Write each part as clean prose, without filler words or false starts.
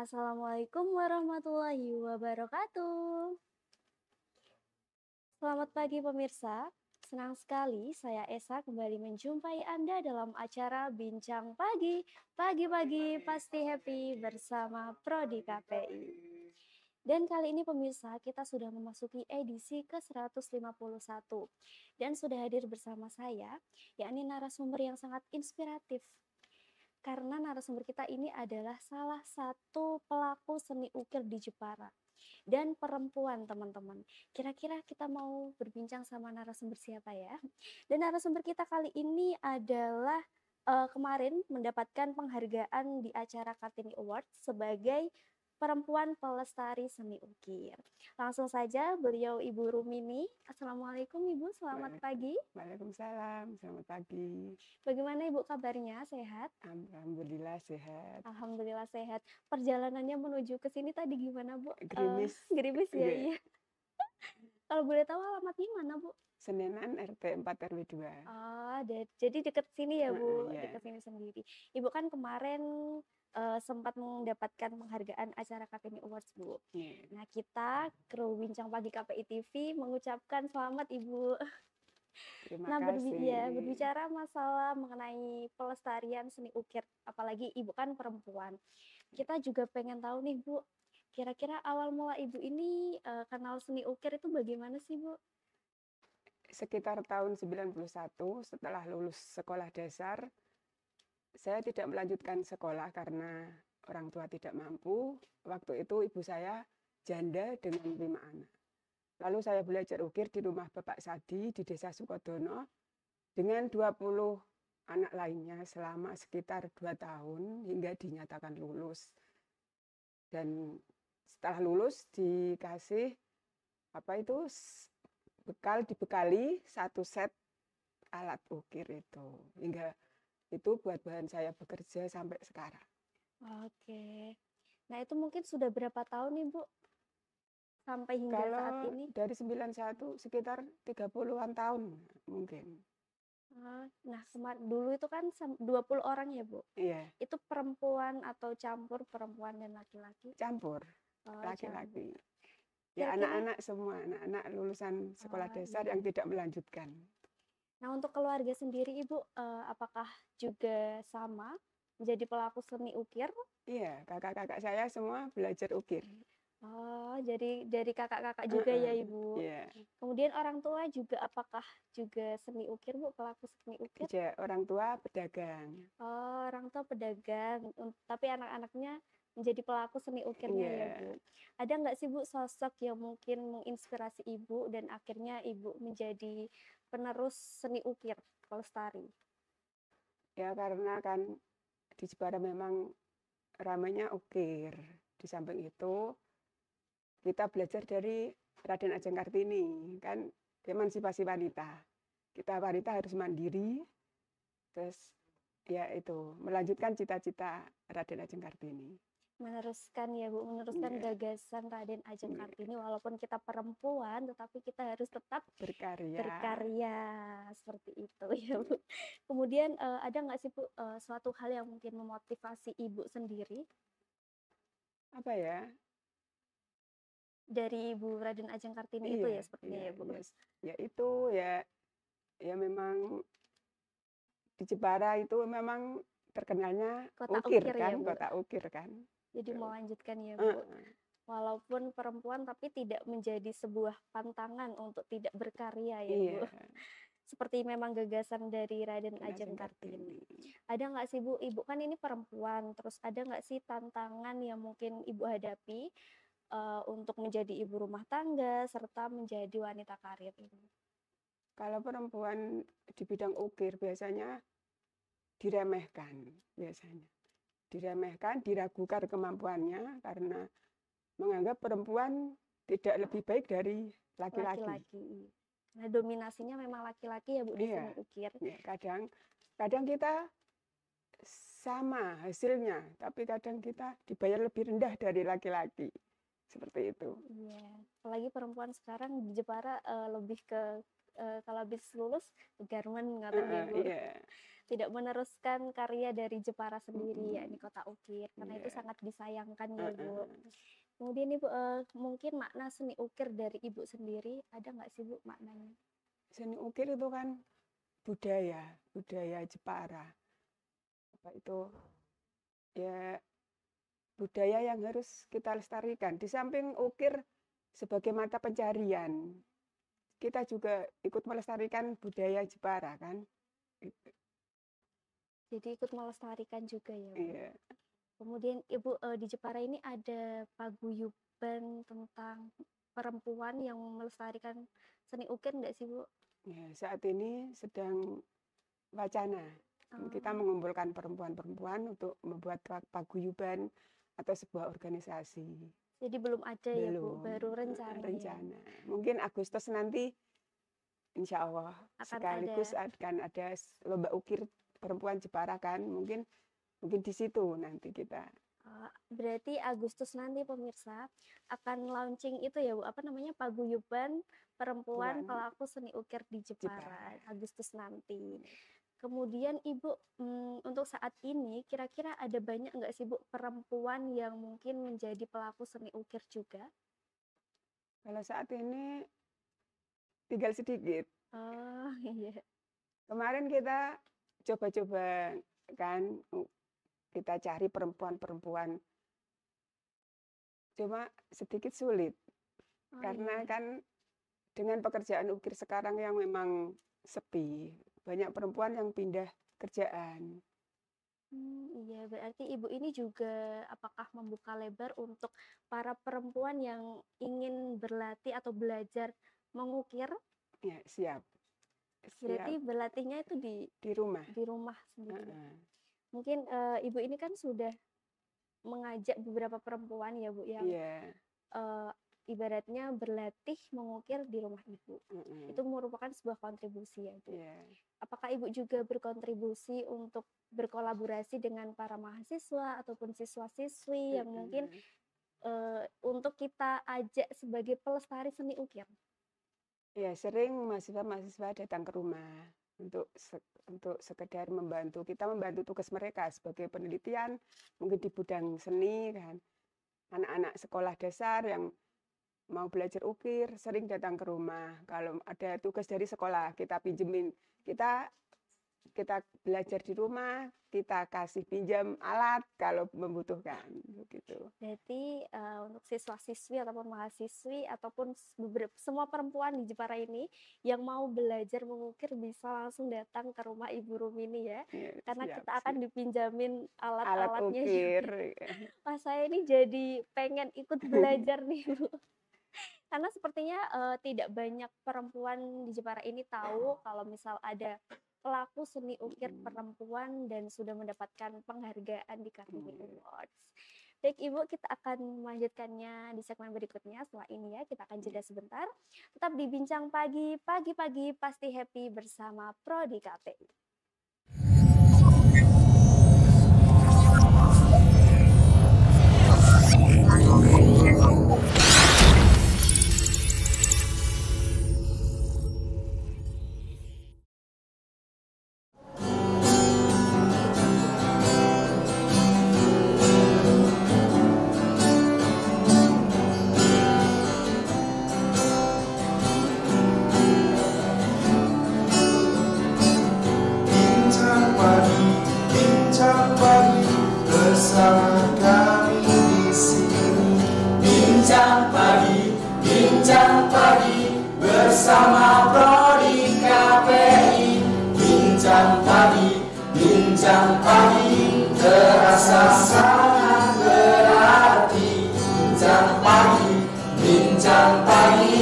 Assalamualaikum warahmatullahi wabarakatuh. Selamat pagi pemirsa, senang sekali saya Esa kembali menjumpai Anda dalam acara Bincang Pagi. Pagi-pagi pasti happy bersama Prodi KPI. Dan kali ini pemirsa kita sudah memasuki edisi ke-151 dan sudah hadir bersama saya, yakni narasumber yang sangat inspiratif. Karena narasumber kita ini adalah salah satu pelaku seni ukir di Jepara dan perempuan teman-teman. Kira-kira kita mau berbincang sama narasumber siapa ya? Dan narasumber kita kali ini adalah kemarin mendapatkan penghargaan di acara Kartini Award sebagai perempuan pelestari seni ukir. Langsung saja beliau Ibu Rumini. Assalamualaikum Ibu, selamat pagi. Waalaikumsalam, selamat pagi. Bagaimana Ibu kabarnya, sehat? Alhamdulillah sehat. Alhamdulillah sehat. Perjalanannya menuju ke sini tadi gimana Bu? Gerimis. Gerimis ya, iya. Kalau boleh tahu alamatnya mana Bu? Senenan RT 4 RW 2. Oh, jadi dekat sini ya Bu, Iya. dekat sini sendiri. Ibu kan kemarin sempat mendapatkan penghargaan acara Kartini Awards Bu. Iya. Nah kita kru Bincang Pagi KPI TV mengucapkan selamat Ibu. Terima Nah kasih. berbicara masalah mengenai pelestarian seni ukir, apalagi Ibu kan perempuan. Kita juga pengen tahu nih Bu, kira-kira awal mula Ibu ini kenal seni ukir itu bagaimana sih Bu? Sekitar tahun 91 setelah lulus sekolah dasar, saya tidak melanjutkan sekolah karena orang tua tidak mampu. Waktu itu ibu saya janda dengan 5 anak. Lalu saya belajar ukir di rumah Bapak Sadi di Desa Sukodono dengan 20 anak lainnya selama sekitar 2 tahun hingga dinyatakan lulus. Dan setelah lulus dikasih dibekali 1 set alat ukir itu. Hingga itu buat bahan saya bekerja sampai sekarang. Oke. Nah itu mungkin sudah berapa tahun nih Bu? Sampai hingga saat Kalau ini? dari 91 sekitar 30-an tahun mungkin. Nah dulu itu kan 20 orang ya Bu? Iya. Itu perempuan atau campur perempuan dan laki-laki? Campur, laki-laki. Ya Kira-kira anak-anak semua, anak-anak lulusan sekolah dasar yang tidak melanjutkan. Nah untuk keluarga sendiri Ibu, apakah juga sama menjadi pelaku seni ukir? Iya, kakak-kakak saya semua belajar ukir. Oh, jadi dari kakak-kakak juga ya Ibu. Iya. Kemudian orang tua juga apakah juga seni ukir Bu, pelaku seni ukir? Iya, orang tua pedagang. Oh, orang tua pedagang, tapi anak-anaknya menjadi pelaku seni ukirnya ya Bu. Ada nggak sih Bu sosok yang mungkin menginspirasi Ibu dan akhirnya Ibu menjadi penerus seni ukir pelestari? Ya karena kan di Jepara memang ramainya ukir. Di samping itu kita belajar dari Raden Ajeng Kartini, kan emansipasi wanita. Kita wanita harus mandiri, terus ya itu melanjutkan cita-cita Raden Ajeng Kartini. Meneruskan ya Bu, meneruskan gagasan Raden Ajeng Kartini, walaupun kita perempuan tetapi kita harus tetap berkarya seperti itu ya Bu. Kemudian ada nggak sih Bu suatu hal yang mungkin memotivasi Ibu sendiri? Apa ya? Dari Ibu Raden Ajeng Kartini itu ya sepertinya ya Bu. Ya itu ya memang di Jepara itu memang terkenalnya kota ukir ukir kan, ya, Bu? kota ukir kan. Jadi melanjutkan ya Bu. Walaupun perempuan tapi tidak menjadi sebuah pantangan untuk tidak berkarya ya Bu. Seperti memang gagasan dari Raden Ajeng Kartini. Ada nggak sih Bu, Ibu kan ini perempuan, terus ada nggak sih tantangan yang mungkin Ibu hadapi untuk menjadi ibu rumah tangga serta menjadi wanita karir ini? Kalau perempuan di bidang ukir biasanya diremehkan, diragukan kemampuannya karena menganggap perempuan tidak lebih baik dari laki-laki. Nah, dominasinya memang laki-laki ya Bu di seni ukir. Iya, kadang kita sama hasilnya, tapi kadang kita dibayar lebih rendah dari laki-laki. Seperti itu. Iya, apalagi perempuan sekarang di Jepara lebih ke kalau habis lulus garmen ngatain ya Bu. Tidak meneruskan karya dari Jepara sendiri, yakni kota ukir, karena itu sangat disayangkan ya Bu. Kemudian Ibu, mungkin makna seni ukir dari Ibu sendiri, ada nggak sih Bu maknanya? Seni ukir itu kan budaya Jepara. Apa itu? Ya, budaya yang harus kita lestarikan. Di samping ukir sebagai mata pencarian, kita juga ikut melestarikan budaya Jepara kan. Jadi ikut melestarikan juga ya Bu? Iya. Kemudian Ibu di Jepara ini ada paguyuban tentang perempuan yang melestarikan seni ukir nggak sih Bu? Ya, saat ini sedang wacana. Kita mengumpulkan perempuan-perempuan untuk membuat paguyuban atau sebuah organisasi. Jadi belum ada ya Bu, baru rencana. Ya? Mungkin Agustus nanti insya Allah sekaligus akan ada lomba ukir perempuan Jepara kan, mungkin di situ nanti kita. Berarti Agustus nanti pemirsa akan launching itu ya Bu, apa namanya, paguyuban perempuan pelaku seni ukir di Jepara. Agustus nanti. Kemudian Ibu untuk saat ini kira-kira ada banyak nggak sih Bu perempuan yang mungkin menjadi pelaku seni ukir juga? Kalau saat ini tinggal sedikit. Oh iya. Kemarin kita coba-coba kan, kita cari perempuan-perempuan, cuma sedikit sulit karena kan dengan pekerjaan ukir sekarang yang memang sepi, banyak perempuan yang pindah kerjaan. Iya, berarti Ibu ini juga apakah membuka lebar untuk para perempuan yang ingin berlatih atau belajar mengukir? Ya, siap. Berarti berlatihnya itu di rumah. Di rumah sendiri. Mungkin Ibu ini kan sudah mengajak beberapa perempuan ya Bu yang ibaratnya berlatih mengukir di rumah Ibu. Itu merupakan sebuah kontribusi ya Bu. Apakah Ibu juga berkontribusi untuk berkolaborasi dengan para mahasiswa ataupun siswa-siswi yang mungkin untuk kita ajak sebagai pelestari seni ukir? Ya, sering mahasiswa-mahasiswa datang ke rumah untuk sekedar membantu. Kita membantu tugas mereka sebagai penelitian, mungkin di bidang seni kan. Anak-anak sekolah dasar yang mau belajar ukir sering datang ke rumah. Kalau ada tugas dari sekolah, kita pinjemin. Kita belajar di rumah, kita kasih pinjam alat kalau membutuhkan, begitu. Berarti untuk siswa-siswi ataupun mahasiswi ataupun semua perempuan di Jepara ini yang mau belajar mengukir bisa langsung datang ke rumah Ibu Rumini ya, karena kita akan dipinjamin alat-alatnya ukir. Wah, saya ini jadi pengen ikut belajar nih Bu. Karena sepertinya tidak banyak perempuan di Jepara ini tahu kalau misal ada pelaku seni ukir perempuan dan sudah mendapatkan penghargaan di Kartini Awards. Baik Ibu, kita akan melanjutkannya di segmen berikutnya. Setelah ini ya, kita akan jeda sebentar. Tetap di Bincang Pagi, pagi-pagi pasti happy bersama Prodi KPI. Bincang pagi bersama Prodi KPI. Bincang pagi terasa sangat berarti. Bincang pagi.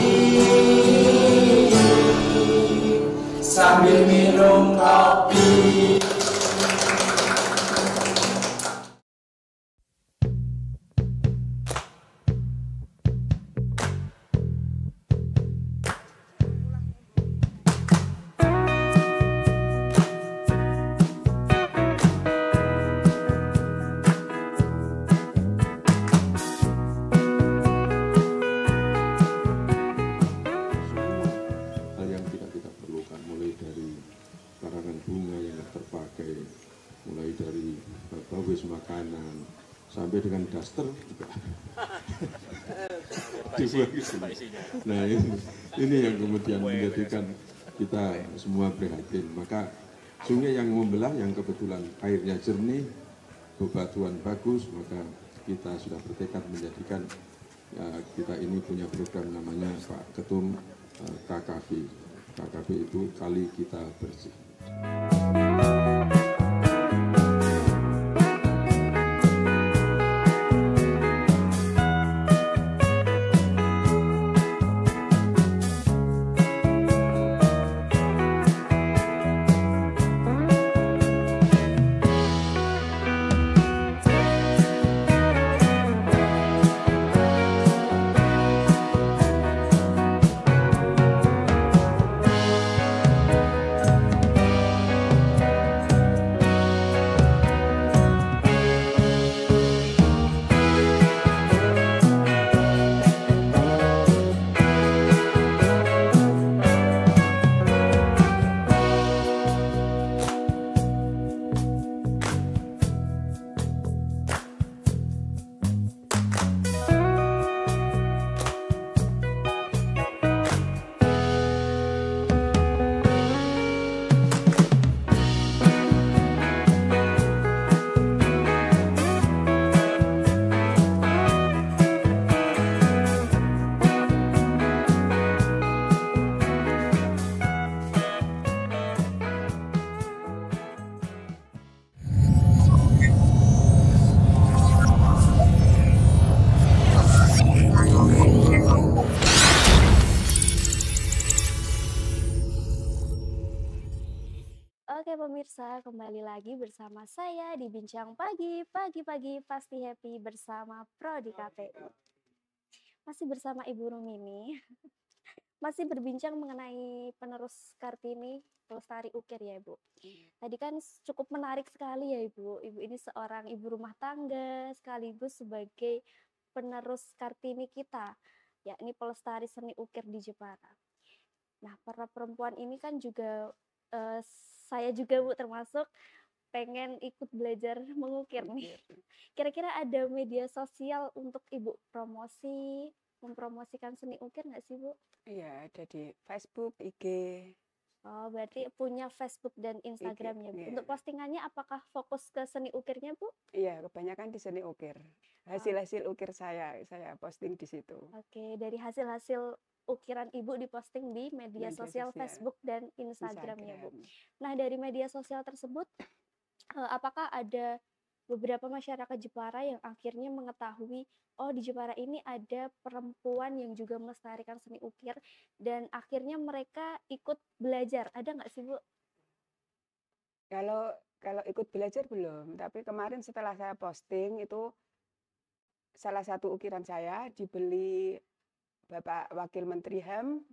bungkus makanan, sampai dengan daster juga dibuang ke sini. Nah ini yang kemudian menjadikan kita semua prihatin. Maka sungai yang membelah, yang kebetulan airnya jernih, bebatuan bagus, maka kita sudah bertekad menjadikan kita ini punya program namanya Pak Ketum KKB. KKB itu Kali Kita Bersih. Oke pemirsa, kembali lagi bersama saya di Bincang Pagi. Pagi-pagi pasti happy bersama Prodi KPI. Masih bersama Ibu Rumini. Masih berbincang mengenai penerus Kartini Pelestari Ukir ya Ibu. Tadi kan cukup menarik sekali ya Ibu. Ibu ini seorang ibu rumah tangga sekaligus sebagai penerus Kartini kita, yakni pelestari seni ukir di Jepara. Nah, para perempuan ini kan juga saya juga Bu termasuk pengen ikut belajar mengukir nih. Kira-kira ada media sosial untuk Ibu mempromosikan seni ukir nggak sih Bu? Iya, ada di Facebook, IG. Oh, berarti punya Facebook dan Instagramnya Bu. Iya. Untuk postingannya apakah fokus ke seni ukirnya Bu? Iya, kebanyakan di seni ukir. Hasil-hasil ukir saya posting di situ. Oke, dari hasil-hasil ukiran Ibu diposting di media sosial Facebook dan Instagramnya Bu. Nah, dari media sosial tersebut, apakah ada beberapa masyarakat Jepara yang akhirnya mengetahui, oh di Jepara ini ada perempuan yang juga melestarikan seni ukir, dan akhirnya mereka ikut belajar, ada nggak sih Bu? Kalau ikut belajar belum, tapi kemarin setelah saya posting itu salah satu ukiran saya dibeli Bapak Wakil Menteri HAM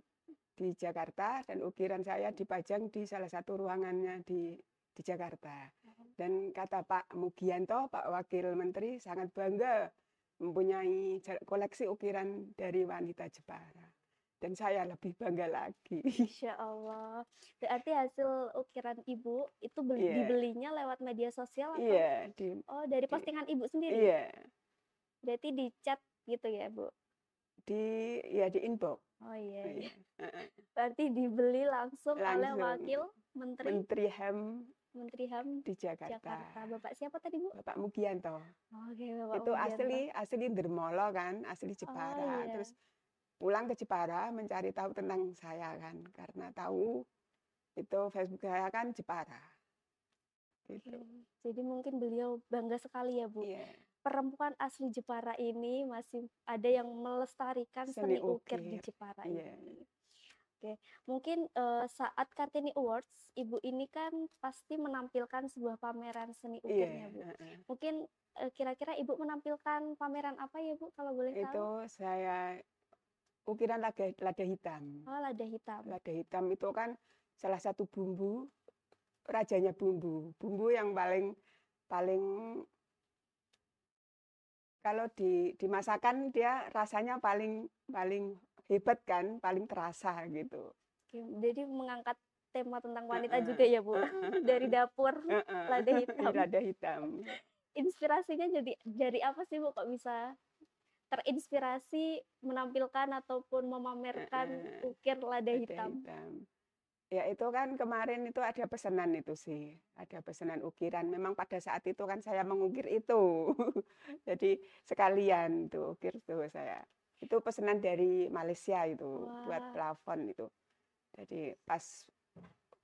di Jakarta, dan ukiran saya dipajang di salah satu ruangannya di Jakarta. Dan kata Pak Mugianto, Pak Wakil Menteri, sangat bangga mempunyai koleksi ukiran dari wanita Jepara. Dan saya lebih bangga lagi. Insya Allah. Berarti hasil ukiran Ibu itu dibelinya lewat media sosial atau? Iya. Dari postingan Ibu sendiri? Iya. Berarti di chat gitu ya Bu? Di inbox. Oh iya. Berarti dibeli langsung oleh Wakil Menteri HAM di Jakarta. Bapak siapa tadi Bu? Bapak Mugianto. Oke, Bapak itu Mugianto. asli Dermolo kan, asli Jepara. Iya. Terus pulang ke Jepara mencari tahu tentang saya kan, karena tahu itu Facebook saya kan Jepara. Gitu. Jadi mungkin beliau bangga sekali ya Bu. Iya. Perempuan asli Jepara ini masih ada yang melestarikan seni ukir di Jepara ini. Oke, mungkin saat Kartini Awards, Ibu ini kan pasti menampilkan sebuah pameran seni ukirnya Bu. Mungkin kira-kira Ibu menampilkan pameran apa ya Bu, kalau boleh tahu? Itu saya ukiran lada hitam. Oh, lada hitam. Lada hitam itu kan salah satu bumbu, rajanya bumbu. Bumbu yang paling kalau dimasakan dia rasanya paling hebat kan, paling terasa gitu. Jadi mengangkat tema tentang wanita juga ya Bu, dari dapur lada hitam. Lada hitam. inspirasinya dari apa sih Bu kok bisa terinspirasi menampilkan ataupun memamerkan ukir lada hitam? Ya itu kan kemarin itu ada pesanan itu sih, ada pesanan ukiran. Memang pada saat itu kan saya mengukir itu. Jadi sekalian tuh ukir tuh saya. Itu pesanan dari Malaysia itu buat Wah, plafon itu. Jadi pas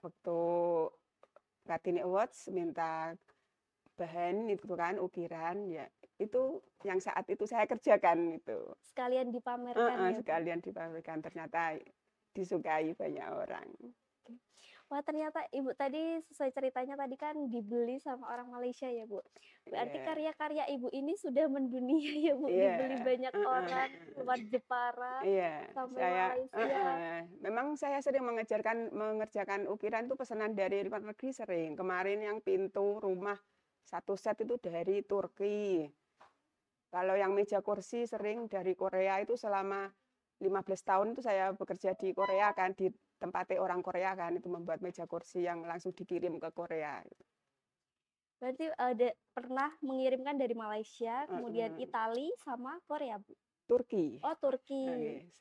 waktu Kartini Awards minta bahan itu kan ukiran ya itu yang saat itu saya kerjakan itu. sekalian dipamerkan ya Bu? Sekalian dipamerkan ternyata disukai banyak orang. Wah ternyata Ibu tadi sesuai ceritanya tadi kan dibeli sama orang Malaysia ya Bu. Berarti Iya. karya-karya Ibu ini sudah mendunia ya Bu, Iya, dibeli banyak orang luar Jepara iya, sampai saya Malaysia. memang saya sering mengerjakan ukiran itu pesanan dari luar negeri sering. Kemarin yang pintu rumah satu set itu dari Turki. Kalau yang meja kursi sering dari Korea itu selama 15 tahun itu saya bekerja di Korea kan, di tempatnya orang Korea kan, itu membuat meja kursi yang langsung dikirim ke Korea. Berarti ada pernah mengirimkan dari Malaysia, kemudian Heeh. Italia sama Korea Bu. Turki, Oh Turki.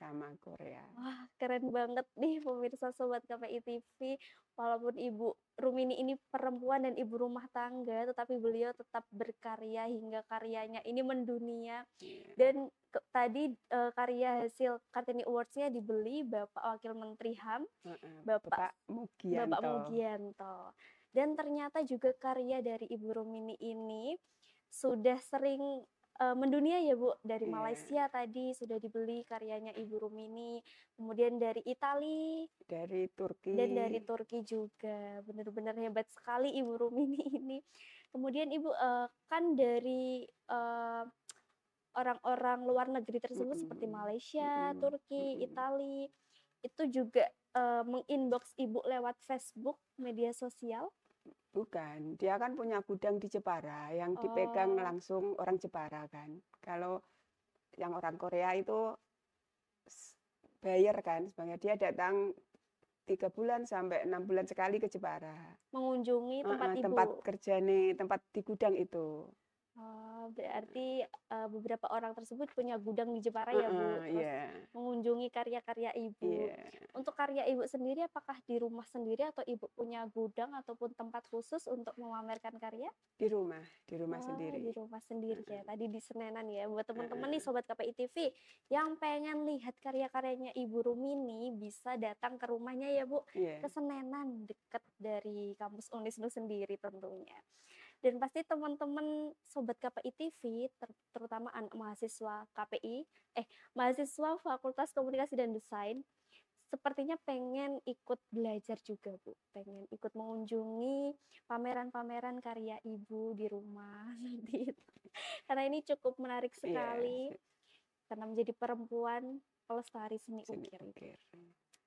sama Korea. Wah, keren banget nih pemirsa Sobat KPI TV. Walaupun Ibu Rumini ini perempuan dan ibu rumah tangga, tetapi beliau tetap berkarya hingga karyanya ini mendunia. Dan tadi karya hasil Kartini Awards-nya dibeli Bapak Wakil Menteri HAM, Bapak Mugianto. Dan ternyata juga karya dari Ibu Rumini ini sudah sering mendunia ya Bu, dari Malaysia tadi sudah dibeli karyanya Ibu Rumini, kemudian dari Italia, dari Turki, dan dari Turki juga. Benar-benar hebat sekali Ibu Rumini ini. Kemudian Ibu kan dari orang-orang luar negeri tersebut seperti Malaysia, Turki, Italia, itu juga menginbox Ibu lewat Facebook, media sosial. Bukan, dia kan punya gudang di Jepara yang dipegang langsung orang Jepara kan. Kalau yang orang Korea itu bayar kan, sebenarnya dia datang 3 bulan sampai 6 bulan sekali ke Jepara. Mengunjungi tempat Ibu. Tempat kerja nih, tempat di gudang itu. Berarti beberapa orang tersebut punya gudang di Jepara ya Bu, terus mengunjungi karya-karya Ibu. Untuk karya Ibu sendiri apakah di rumah sendiri atau Ibu punya gudang ataupun tempat khusus untuk memamerkan karya? Di rumah sendiri. Di rumah sendiri ya, tadi di Senenan ya. Buat teman-teman nih Sobat KPI TV yang pengen lihat karya-karyanya Ibu Rumini bisa datang ke rumahnya ya Bu, ke Senenan, dekat dari kampus Unisnu sendiri tentunya. Dan pasti teman-teman Sobat KPI TV, terutama anak mahasiswa KPI, mahasiswa Fakultas Komunikasi dan Desain, sepertinya pengen ikut belajar juga Bu, pengen ikut mengunjungi pameran-pameran karya Ibu di rumah seperti itu. Karena ini cukup menarik sekali, karena menjadi perempuan pelestari seni ukir.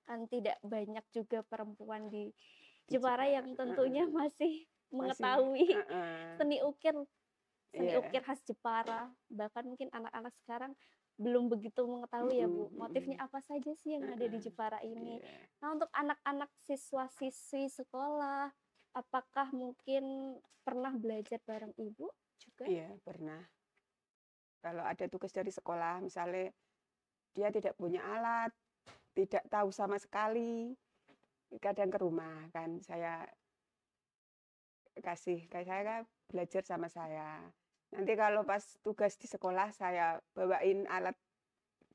Kan tidak banyak juga perempuan di Jepara yang tentunya masih mengetahui seni ukir khas Jepara. Bahkan mungkin anak-anak sekarang belum begitu mengetahui ya Bu, motifnya apa saja sih yang ada di Jepara ini. Nah untuk anak-anak siswa-siswi sekolah, apakah mungkin pernah belajar bareng Ibu juga? Iya pernah. Kalau ada tugas dari sekolah, misalnya dia tidak punya alat, tidak tahu sama sekali, kadang ke rumah kan saya kasih, kayak saya kan belajar sama saya. Nanti kalau pas tugas di sekolah saya bawain alat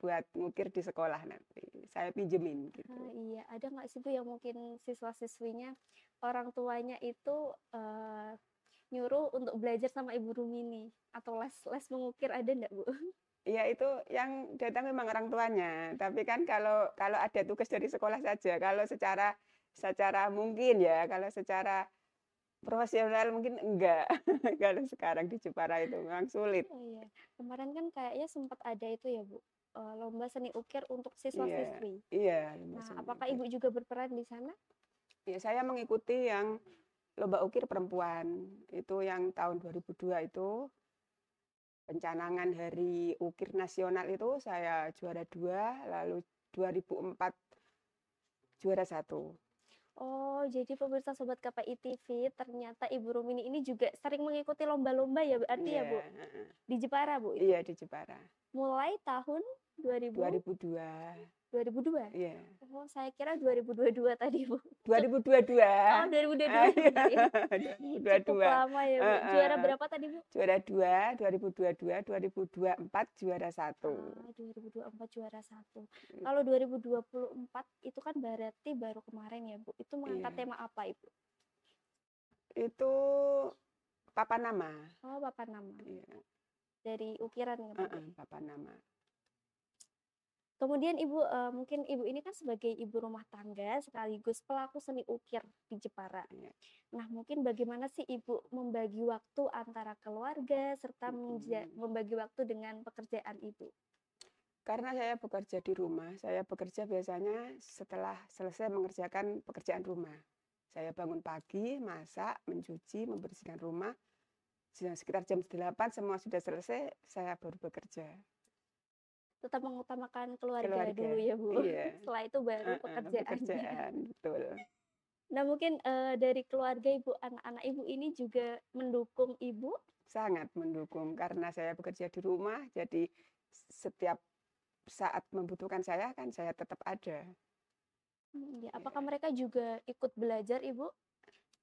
buat ngukir di sekolah nanti. Saya pinjemin gitu. Iya, ada nggak sih Bu yang mungkin siswa-siswinya orang tuanya itu nyuruh untuk belajar sama Ibu Rumini atau les mengukir, ada nggak Bu? Iya itu yang datang memang orang tuanya. Tapi kan kalau ada tugas dari sekolah saja, kalau secara mungkin ya, kalau secara profesional mungkin enggak. Kalau sekarang di Jepara itu memang sulit. Oh iya, kemarin kan kayaknya sempat ada itu ya Bu, lomba seni ukir untuk siswa-siswi. Iya. Nah, apakah Ibu juga berperan di sana? Ya, saya mengikuti yang lomba ukir perempuan. Itu yang tahun 2002 itu. Pencanangan Hari Ukir Nasional itu saya juara 2, lalu 2004 juara 1. Oh, jadi pemirsa Sobat KPI TV, ternyata Ibu Rumini ini juga sering mengikuti lomba-lomba ya berarti ya, Bu? Heeh. Di Jepara, Bu? itu? Iya, di Jepara. Mulai tahun 2002. 2002? Iya. Oh, saya kira 2022 tadi, Bu. 2022. Oh, 2022 benar ya. Cukup 2022. lama ya, Bu. Juara berapa tadi, Bu? Juara 2, 2022, 2024 juara 1. 2024 juara 1. Kalau 2024 itu kan berarti baru kemarin ya, Bu. Itu mengangkat Iya. tema apa, Ibu? Itu papan nama. Oh, papan nama. Iya. Dari ukiran ya, Bu? Papan nama. Kemudian Ibu, mungkin Ibu ini kan sebagai ibu rumah tangga sekaligus pelaku seni ukir di Jepara. Iya. Nah, mungkin bagaimana sih Ibu membagi waktu antara keluarga serta membagi waktu dengan pekerjaan Ibu? Karena saya bekerja di rumah, saya bekerja biasanya setelah selesai mengerjakan pekerjaan rumah. Saya bangun pagi, masak, mencuci, membersihkan rumah. Sekitar jam 8 semua sudah selesai, saya baru bekerja. Tetap mengutamakan keluarga dulu ya, Bu. Iya. Setelah itu baru Pekerjaan, betul. Nah, mungkin dari keluarga Ibu, anak-anak Ibu ini juga mendukung Ibu? Sangat mendukung karena saya bekerja di rumah, jadi setiap saat membutuhkan saya kan saya tetap ada. Ya. Apakah mereka juga ikut belajar Ibu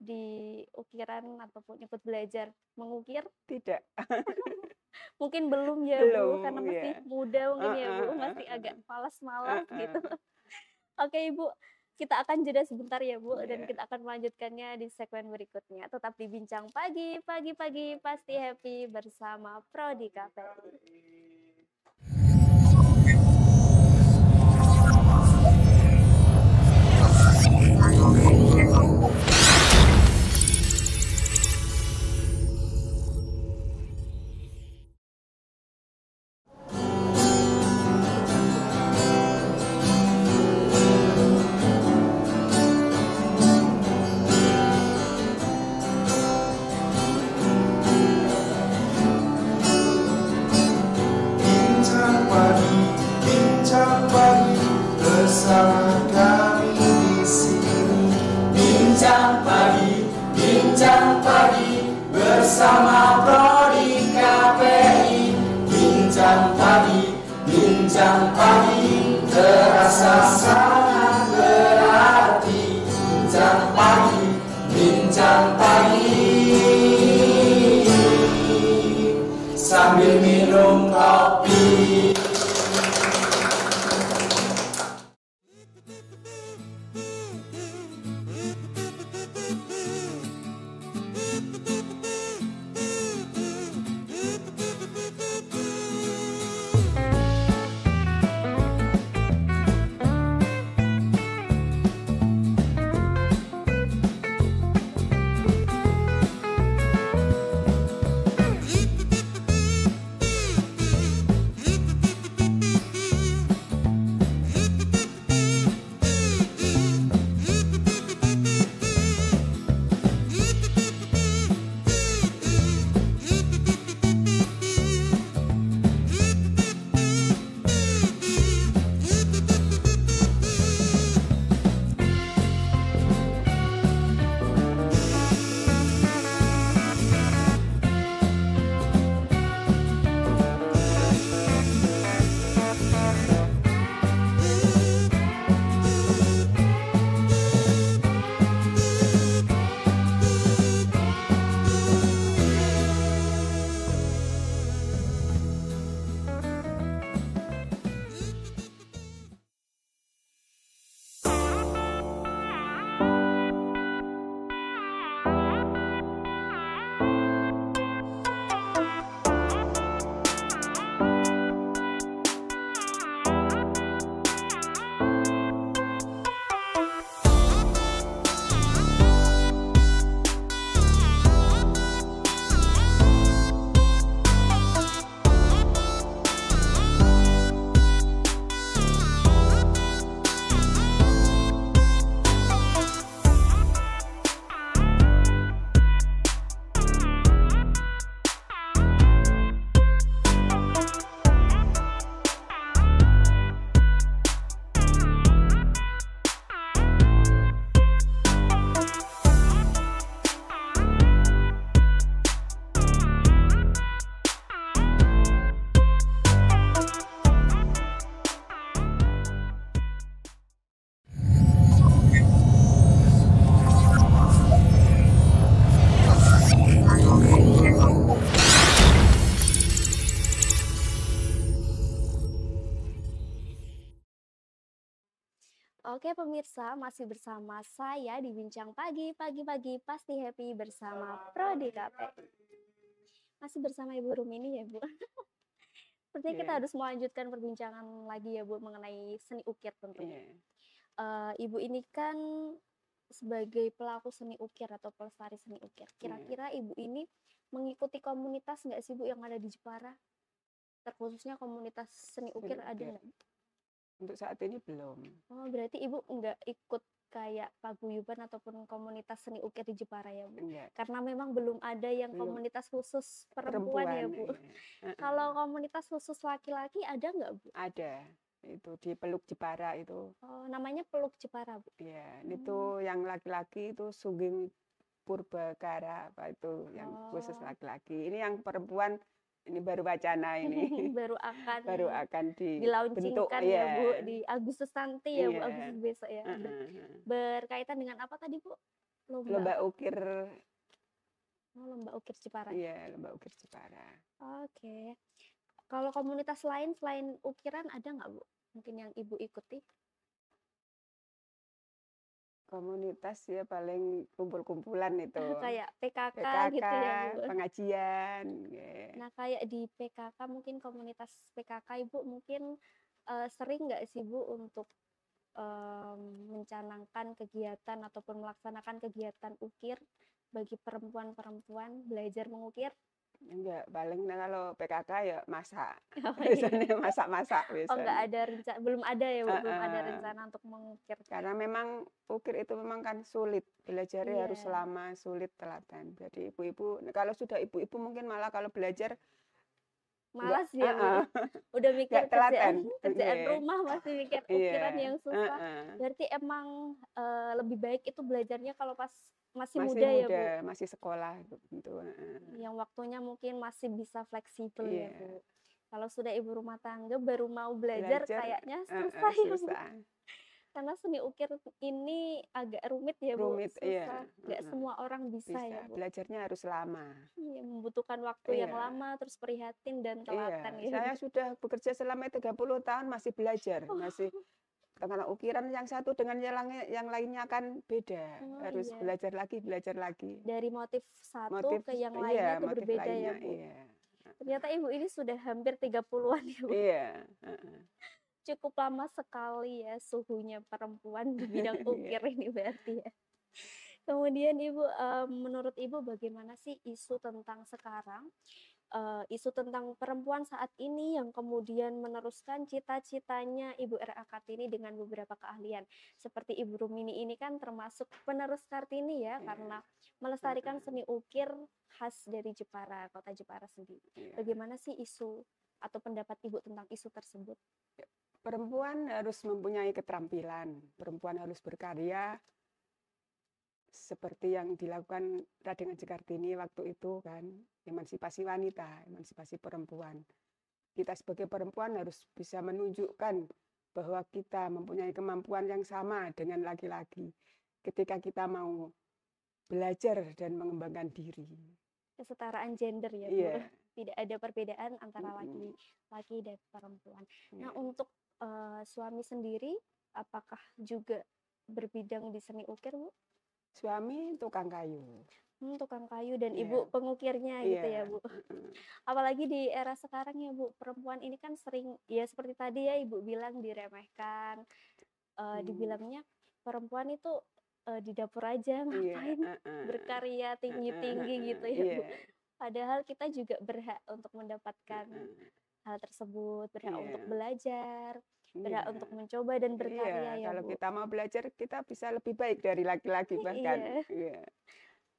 di ukiran ataupun ikut belajar mengukir? Tidak. Mungkin belum ya, Bu, Belum, karena masih iya. muda mungkin ya, Bu, masih agak malas-malas gitu. Oke, Ibu, kita akan jeda sebentar ya, Bu, dan kita akan melanjutkannya di segmen berikutnya. Tetap di Bincang Pagi, pagi-pagi pasti happy bersama Prodi KPI. Bincang pagi bersama kami di sini. Bincang pagi bersama Prodi KPI. Bincang pagi terasa sangat berarti. Bincang pagi sambil minum kopi. Oke pemirsa, masih bersama saya di Bincang Pagi, pagi-pagi pasti happy bersama Prodi KPI. Masih bersama Ibu Rumini ya Bu. Sepertinya kita Iya, harus melanjutkan perbincangan lagi ya Bu mengenai seni ukir tentunya. iya, Ibu ini kan sebagai pelaku seni ukir atau pelestari seni ukir. iya. Kira-kira Ibu ini mengikuti komunitas nggak sih Bu yang ada di Jepara? Terkhususnya komunitas seni ukir Seni ada ukir. nggak? Untuk saat ini belum. Oh, berarti Ibu nggak ikut kayak paguyuban ataupun komunitas seni ukir di Jepara ya Bu? Enggak, Karena memang belum ada yang belum. komunitas khusus perempuan ya Bu. Perempuan, iya. Kalau komunitas khusus laki-laki ada nggak Bu? Ada. Itu di Peluk Jepara itu. Oh, namanya Peluk Jepara Bu. Ya, itu yang laki-laki itu Sugeng Purbakara, apa itu yang khusus Oh, laki-laki. Ini yang perempuan ini baru wacana ini. baru akan Baru akan dibentuk, dilaunchingkan ya Bu ya. di Agustus nanti ya Bu, Iya. Agustus besok ya. Berkaitan dengan apa tadi Bu? Lomba ukir, Oh, lomba ukir Jepara. iya, lomba ukir Jepara. Oke. Kalau komunitas lain selain ukiran ada nggak Bu? Mungkin yang Ibu ikuti? Komunitas ya paling kumpul-kumpulan itu. Kayak PKK PKK, gitu ya Bu. pengajian. Ya. Nah kayak di PKK mungkin komunitas PKK Ibu mungkin sering nggak sih Bu untuk mencanangkan kegiatan ataupun melaksanakan kegiatan ukir bagi perempuan-perempuan belajar mengukir? Enggak, paling kalau PKK ya masak. Oh, Biasanya masak-masak Oh nggak biasanya. ada rencana, belum ada ya Bu, belum ada Heeh. rencana untuk mengukir. Karena memang ukir itu memang kan sulit. Belajarnya harus Iya. lama, sulit, telaten. Jadi ibu-ibu, kalau sudah ibu-ibu mungkin malah kalau belajar Malas enggak, ya Bu. Udah mikir enggak telaten. kerjaan Iya. rumah masih mikir Iya. ukiran yang susah. Heeh. Berarti emang lebih baik itu belajarnya kalau pas masih Masih muda ya Bu. muda, masih sekolah gitu. Yang waktunya mungkin masih bisa fleksibel ya Iya. Bu. Kalau sudah ibu rumah tangga baru mau belajar Belajar kayaknya susah ya Bu. susah. Karena seni ukir ini agak rumit ya Bu, Rumit, iya. susah. Nggak semua orang bisa Bisa. ya Bu. Belajarnya harus lama. Iya, membutuhkan waktu yang Iya. lama, terus prihatin dan Iya, telaten ya saya Bu. sudah bekerja selama 30 tahun masih belajar, Oh, masih karena ukiran yang satu dengan yang lainnya kan beda. oh Harus iya. belajar lagi. Dari motif satu Motif, ke yang iya, lainnya itu motif berbeda lainnya, ya Bu. iya. Ternyata Ibu ini sudah hampir 30-an ya Bu. Iya, heeh. Cukup lama sekali ya suhunya perempuan di bidang Iya. ukir ini berarti ya. Kemudian Ibu, menurut Ibu bagaimana sih isu tentang sekarang, isu tentang perempuan saat ini yang kemudian meneruskan cita-citanya Ibu R.A. Kartini dengan beberapa keahlian. Seperti Ibu Rumini ini kan termasuk penerus Kartini ya, Iya. karena melestarikan seni ukir khas dari Jepara, kota Jepara sendiri. Iya. Bagaimana sih isu atau pendapat Ibu tentang isu tersebut? Perempuan harus mempunyai keterampilan, perempuan harus berkarya seperti yang dilakukan Raden Ajeng Kartini waktu itu kan, emansipasi wanita, emansipasi perempuan. Kita sebagai perempuan harus bisa menunjukkan bahwa kita mempunyai kemampuan yang sama dengan laki-laki ketika kita mau belajar dan mengembangkan diri. Kesetaraan gender ya Bu. Iya. Tidak ada perbedaan antara Mm-mm. laki-laki dan perempuan. Nah Iya. untuk suami sendiri apakah juga berbidang di seni ukir Bu? Suami tukang kayu. Tukang kayu dan Iya. Ibu pengukirnya gitu ya Iya. Bu. Apalagi di era sekarang ya Bu, perempuan ini kan sering ya seperti tadi ya Ibu bilang diremehkan, dibilangnya perempuan itu di dapur aja ngapain berkarya tinggi-tinggi gitu ya Bu. Iya. Padahal kita juga berhak untuk mendapatkan hal tersebut, berhak Iya. untuk belajar, berhak Iya. untuk mencoba dan berkarya Iya, ya kalau Bu. kita mau belajar kita bisa lebih baik dari laki-laki bahkan. Iya. Iya.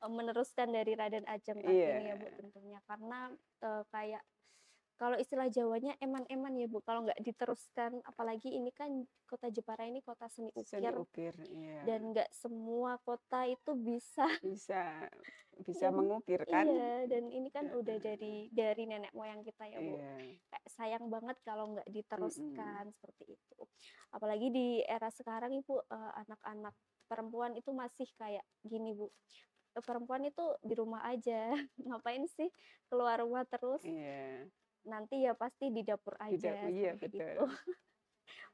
Meneruskan dari Raden Ajeng Kartini ya Bu Iya. tentunya, karena kayak kalau istilah Jawanya eman-eman ya Bu, kalau nggak diteruskan, apalagi ini kan kota Jepara ini kota seni Seni ukir ukir, iya. dan nggak semua kota itu bisa bisa dan mengukir kan? iya, dan ini kan udah dari nenek moyang kita ya Bu. Iya. Kayak sayang banget kalau nggak diteruskan seperti itu. Apalagi di era sekarang Ibu, anak-anak perempuan itu masih kayak gini Bu. Perempuan itu di rumah aja, ngapain sih keluar rumah terus? Iya. Nanti ya pasti di dapur aja Iya, seperti betul. itu.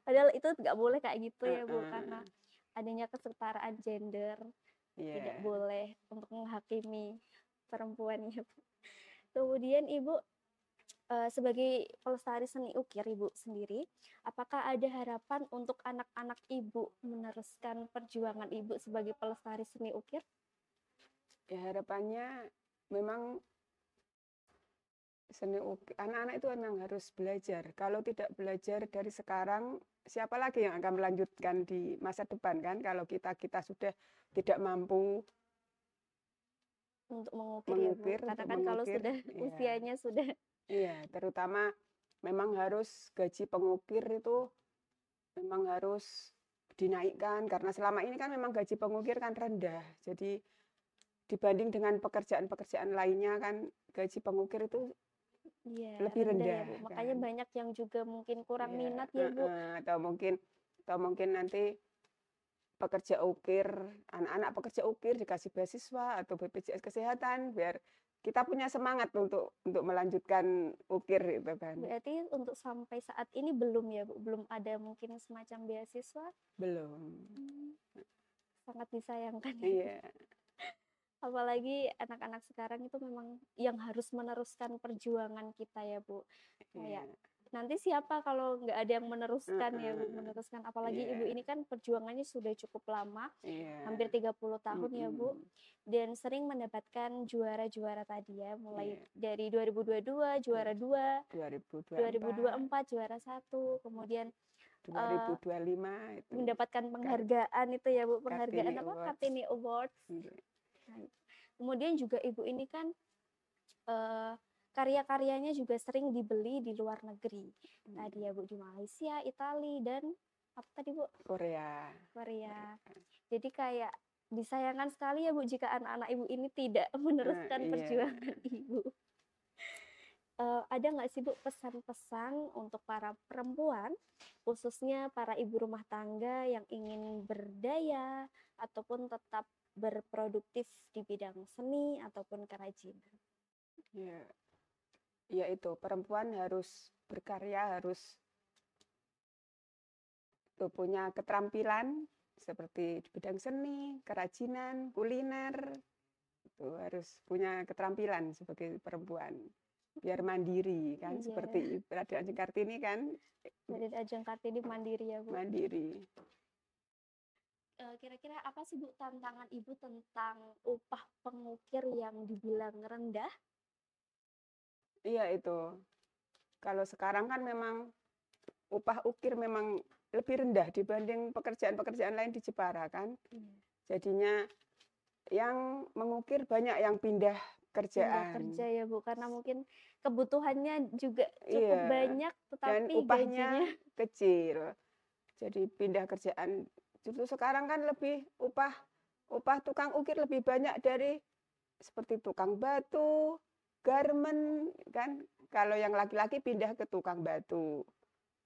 Padahal itu nggak boleh kayak gitu ya Bu, karena adanya kesetaraan gender, tidak Iya. boleh untuk menghakimi perempuan ya Bu. Kemudian Ibu sebagai pelestari seni ukir Ibu sendiri, apakah ada harapan untuk anak-anak Ibu meneruskan perjuangan Ibu sebagai pelestari seni ukir? Ya harapannya memang seni ukir, anak-anak itu memang harus belajar. Kalau tidak belajar dari sekarang, siapa lagi yang akan melanjutkan di masa depan kan? Kalau kita sudah tidak mampu Untuk mengukir ya Bu, mengukir, karena untuk kan kalau mengukir, sudah ya, usianya sudah iya, terutama memang harus gaji pengukir itu memang harus dinaikkan karena selama ini kan memang gaji pengukir kan rendah. Jadi dibanding dengan pekerjaan-pekerjaan lainnya kan gaji pengukir itu iya, lebih rendah ya rendah Bu. Makanya kan. banyak yang juga mungkin kurang Iya, minat ya Bu. atau mungkin nanti pekerja ukir, anak-anak pekerja ukir dikasih beasiswa atau BPJS Kesehatan biar kita punya semangat untuk melanjutkan ukir itu kan. Berarti untuk sampai saat ini belum ya Bu, belum ada mungkin semacam beasiswa? Belum. Sangat disayangkan ya. Iya. Apalagi anak-anak sekarang itu memang yang harus meneruskan perjuangan kita ya Bu. Kayak nanti siapa kalau nggak ada yang meneruskan ya Bu, meneruskan. Apalagi Ibu ini kan perjuangannya sudah cukup lama, hampir 30 tahun ya Bu. Dan sering mendapatkan juara-juara tadi ya, mulai dari 2022 juara 2, 2024 juara 1, kemudian 2025 itu mendapatkan penghargaan itu ya Bu, penghargaan Kartini apa? Awards. Kartini Awards. Nah, kemudian juga Ibu ini kan karya-karyanya juga sering dibeli di luar negeri. Tadi ya Bu, di Malaysia, Italia, dan apa tadi Bu? Korea. Jadi kayak disayangkan sekali ya Bu jika anak-anak Ibu ini tidak meneruskan Iya. perjuangan Ibu. Ada nggak sih Bu pesan-pesan untuk para perempuan, khususnya para ibu rumah tangga yang ingin berdaya ataupun tetap berproduktif di bidang seni ataupun kerajinan? Ya, ya itu perempuan harus berkarya, harus punya keterampilan seperti di bidang seni, kerajinan, kuliner, itu harus punya keterampilan sebagai perempuan biar mandiri kan, seperti Raden Ajeng Kartini kan. Raden Ajeng Kartini mandiri ya Bu. Mandiri. Kira-kira apa sih Bu tantangan Ibu tentang upah pengukir yang dibilang rendah? Iya itu. Kalau sekarang kan memang upah ukir memang lebih rendah dibanding pekerjaan-pekerjaan lain di Jepara kan. Jadinya yang mengukir banyak yang pindah kerjaan. Kerja ya Bu, karena mungkin kebutuhannya juga cukup banyak, tetapi dan upahnya gajinya kecil. Jadi pindah kerjaan. Justru sekarang kan lebih upah tukang ukir lebih banyak dari seperti tukang batu, garmen kan. Kalau yang laki-laki pindah ke tukang batu.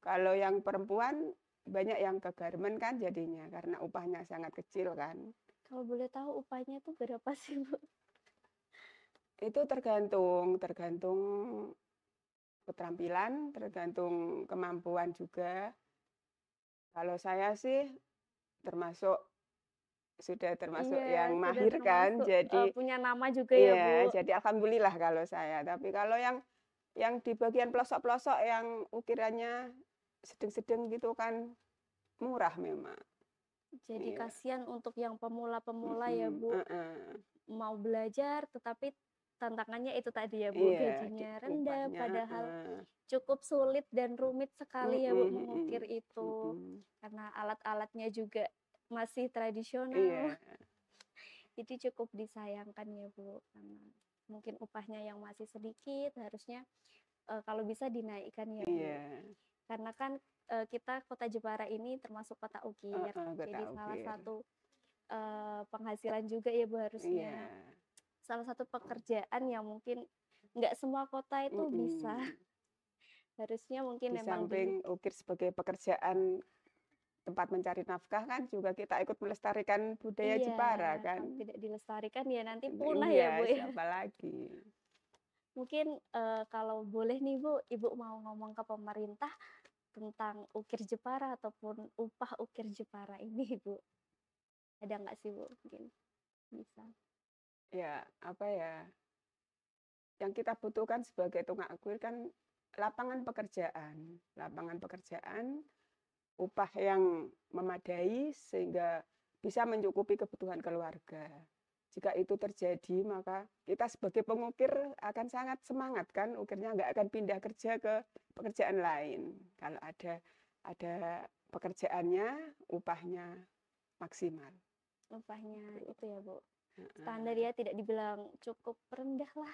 Kalau yang perempuan banyak yang ke garmen kan jadinya karena upahnya sangat kecil kan. Kalau boleh tahu upahnya itu berapa sih Bu? Itu tergantung keterampilan, tergantung kemampuan juga. Kalau saya sih sudah termasuk yang mahir kan, jadi punya nama juga ya Bu. Jadi alhamdulillah kalau saya. Tapi kalau yang di bagian pelosok-pelosok yang ukirannya sedang-sedang gitu kan murah memang. Jadi kasihan untuk yang pemula-pemula ya Bu. Mau belajar tetapi tantangannya itu tadi ya Bu, gajinya rendah padahal cukup sulit dan rumit sekali ya Bu mengukir itu. Karena alat-alatnya juga masih tradisional. Jadi cukup disayangkan ya Bu, karena mungkin upahnya yang masih sedikit harusnya kalau bisa dinaikkan ya Bu. Karena kan kita Kota Jepara ini termasuk kota ukir, jadi salah satu penghasilan juga ya Bu harusnya. Salah satu pekerjaan yang mungkin nggak semua kota itu bisa. Harusnya mungkin di memang samping ukir sebagai pekerjaan tempat mencari nafkah kan juga kita ikut melestarikan budaya Jepara kan. Kalau tidak dilestarikan ya nanti punah ya Bu ya. Siapa lagi. Mungkin kalau boleh nih Bu, Ibu mau ngomong ke pemerintah, tentang ukir Jepara ataupun upah ukir Jepara ini, Bu? Ada nggak sih, Bu? Mungkin bisa. Ya, apa ya? Yang kita butuhkan sebagai tukang ukir kan lapangan pekerjaan, upah yang memadai sehingga bisa mencukupi kebutuhan keluarga. Jika itu terjadi, maka kita sebagai pengukir akan sangat semangat kan, ukirnya nggak akan pindah kerja ke pekerjaan lain. Kalau ada pekerjaannya, upahnya maksimal. Upahnya itu ya, Bu. Standar ya, tidak dibilang cukup rendah lah.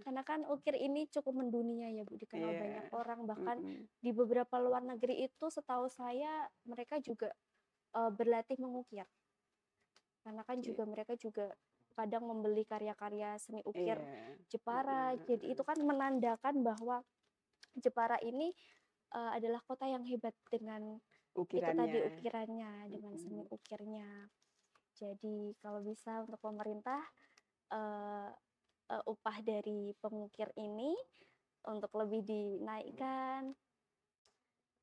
Karena kan ukir ini cukup mendunia ya, Bu, dikenal banyak orang. Bahkan di beberapa luar negeri itu setahu saya mereka juga berlatih mengukir. Karena kan juga mereka juga kadang membeli karya-karya seni ukir Jepara. Jadi itu kan menandakan bahwa Jepara ini adalah kota yang hebat dengan itu tadi ukirannya, dengan seni ukirnya. Jadi kalau bisa untuk pemerintah upah dari pengukir ini untuk lebih dinaikkan,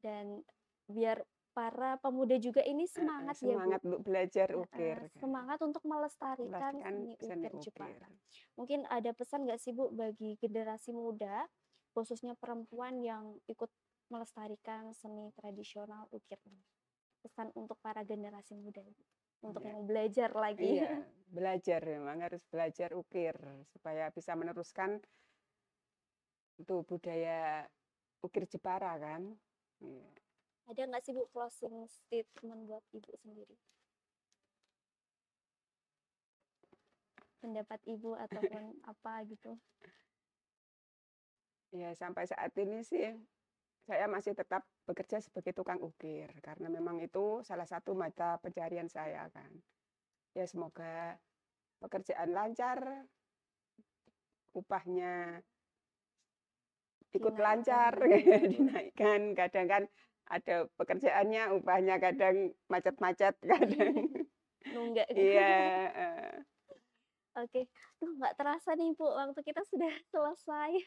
dan biar para pemuda juga ini semangat ya, Bu. Untuk belajar ukir. Semangat untuk melestarikan seni ukir Jepara. Mungkin ada pesan nggak sih, Bu, bagi generasi muda, khususnya perempuan yang ikut melestarikan seni tradisional ukir ini? Pesan untuk para generasi muda, untuk yang belajar lagi. Iya, belajar, memang harus belajar ukir supaya bisa meneruskan itu budaya ukir Jepara kan. Iya. Ada nggak sih, Bu, closing statement buat Ibu sendiri? Pendapat Ibu ataupun apa gitu? Ya, sampai saat ini sih saya masih tetap bekerja sebagai tukang ukir karena memang itu salah satu mata pencarian saya kan. Ya, semoga pekerjaan lancar, upahnya ikut lancar, dinaikkan. Kadang kan ada pekerjaannya, upahnya kadang macet-macet, kadang nunggak. Iya. Oke, nggak terasa nih, Bu, waktu kita sudah selesai.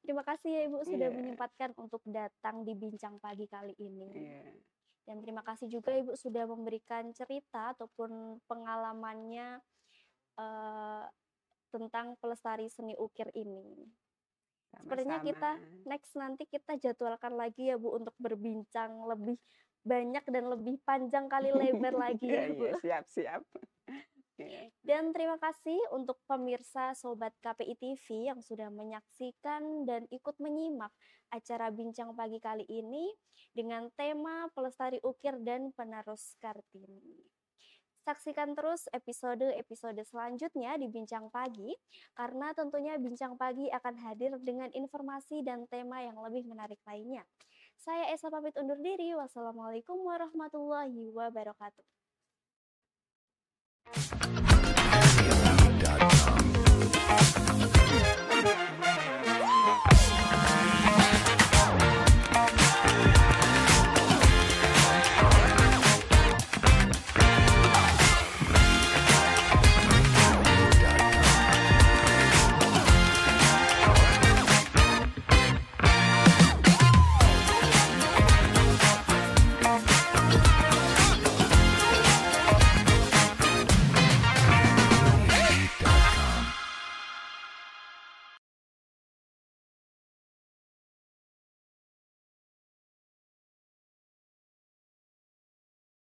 Terima kasih ya, Ibu, sudah menyempatkan untuk datang di Bincang Pagi kali ini. Dan terima kasih juga Ibu sudah memberikan cerita ataupun pengalamannya tentang pelestari seni ukir ini. Sepertinya kita next nanti kita jadwalkan lagi ya, Bu, untuk berbincang lebih banyak dan lebih panjang kali lebar lagi ya, Bu. Siap-siap. Dan terima kasih untuk pemirsa Sobat KPI TV yang sudah menyaksikan dan ikut menyimak acara Bincang Pagi kali ini dengan tema Pelestari Ukir dan Penerus Kartini. Saksikan terus episode-episode selanjutnya di Bincang Pagi, karena tentunya Bincang Pagi akan hadir dengan informasi dan tema yang lebih menarik lainnya. Saya Esa pamit undur diri. Wassalamualaikum warahmatullahi wabarakatuh.